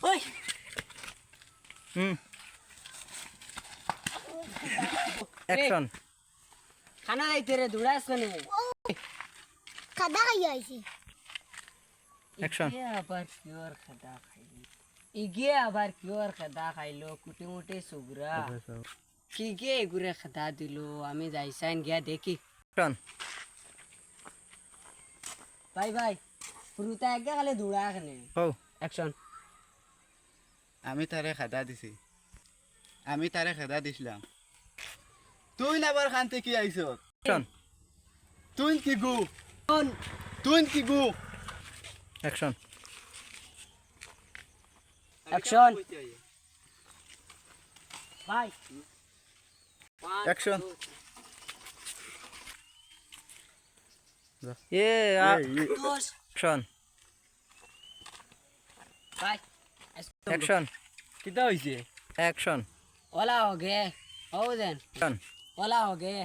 ওই অ্যাকশন খানা খাইতে রে দৌড়াস কেনে খাদা খাইয়া আইছি অ্যাকশন ইগে আবার কিওর খাদা খাইলো কুটি মুটি সুগরা কি গে এগুরে খাদা দিল আমি যাইছাইন গিয়া দেখি অ্যাকশন ভাই ভাই পুরুতা একে খালি দৌড়া কেনে হো অ্যাকশন আমি তারে খেদা দিছি আমি তারে খেদা দিছিলাম তুই আবার খানতে কি আইছ অ্যাকশন তুই কি গু তুই কি গু অ্যাকশন অ্যাকশন ভাই অ্যাকশন এ দোষ অ্যাকশন ভাই অ্যাকশন কিটা হইছে অ্যাকশন ওলা हो गए हो देन অ্যাকশন ओला हो गए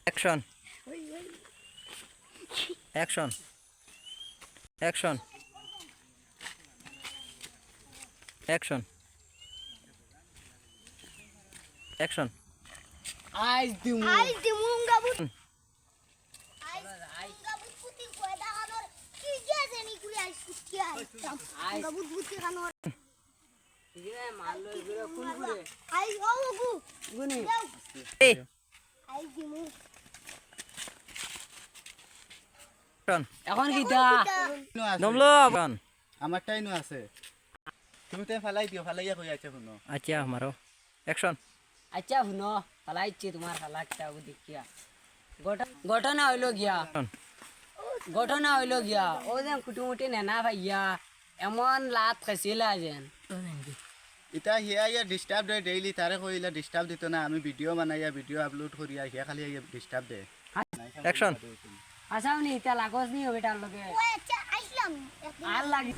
action action action action action आज दिमु আইস দিমুঙ্গা বুত আইস বুত পুতি কয়দা কানোর কি গেছে নি কুলি আইস কুতি আইস বুত বুতি কানোর ये मान लो गुरे कुन गुरे আইস ও গু गुनी এ আইস দিমু অ্যাকশন এখন কিটা নমলো অ্যাকশন আমারটাই নো আছে তুমি তে ফালাই দিও ফালাইয়া কই আছে শুনো আচ্ছা মারো অ্যাকশন अच्छा हुनो फलाइच्छे तुम्हार फलाकटा वो देखिया ঘটনা হইলো গিয়া ঘটনা হইলো গিয়া ও যেন কুটুমুটি নেনা ভাইয়া এমন লাত খাইছিলা যেন ইতা হিয়া ইয়া ডিস্টার্ব দে ডেইলি তারে কইলা ডিস্টার্ব দিত না আমি ভিডিও বানাইয়া ভিডিও আপলোড করিয়া হিয়া খালি ইয়া ডিস্টার্ব দে অ্যাকশন আসাওনি ইতা লাগস নি বেটার লগে ওই আচ্ছা আইসলাম আর লাগি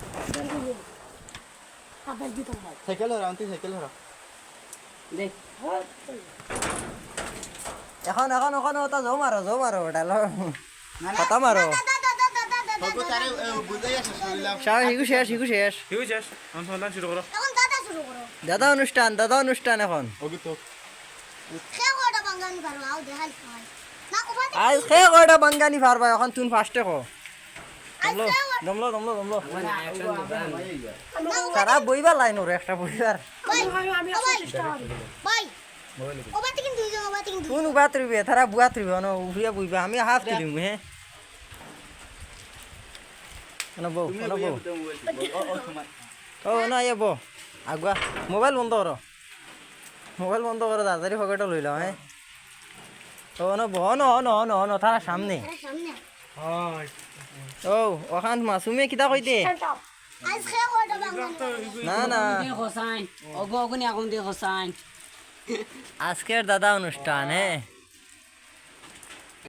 সাইকেল হরা আনতি সাইকেল হরা দেখ এখন এখন ওখানে ওটা জো মারো ডালো কথা মারো হগো তারে বুঝাইয়া শেষ করিলাম শিখু শেষ এখন দাদা শুরু করো দাদা অনুষ্ঠান এখন ওগি তো কে কোটা বাঙ্গানি পারো আও দেখাই খাই না কোবা আজ খেয়ে কয়টা বাঙ্গানি পারবা এখন তুমি ফার্স্টে কো দমলো সারা বইবার লাইন ওর একটা বইবার ভাই ভাই ওবা থেকে দুই জন ওবা থেকে কোন উবাত রইবে তারা বুয়াত রইবে ন উফিয়া বইবা আমি হাফ দিম হে বউ ও না ইয়ে বউ আগুয়া মোবাইল বন্ধ করো তাড়াতাড়ি পকেটে লই লাও হ্যাঁ ও না বহ ন তারা সামনে সামনে ও ওখান মাসুমে কিতা কইতে আজ কে কোটা বাঙ্গানি না দে হোসাইন ওগো ওগনি আগুন দে হোসাইন আজকের দাদা অনুষ্ঠান হ্যাঁ